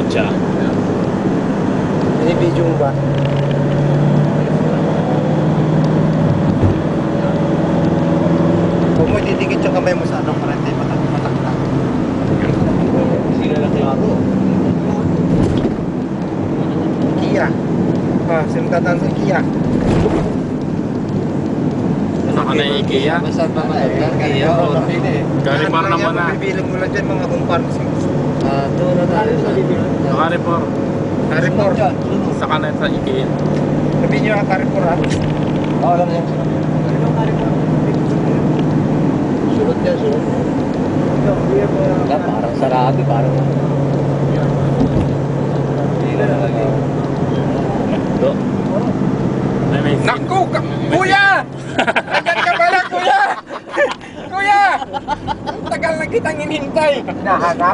siya. Ini-video mo ba? Huwag mo didikit yung kamay mo sa anong karante, matak. Sila lang kayo. Kia. Sino tataan sa Kia? Saka na yung IKEA. Masarap naman ito. Kaya Carrefour naman na. Mabibilang mo lang dyan mga compartments. doon na tayo sa Carrefour. Carrefour. Saka na sa IKEA. Sabihin nyo ang Carrefour ha? Oo, alam niya. Sunod niya, sunod. Parang sarado, parang Do. May Naku! Kuya! Nandiyan ka pala, kuya! Kuya! Tagal na kitang hinintay. Nahanap.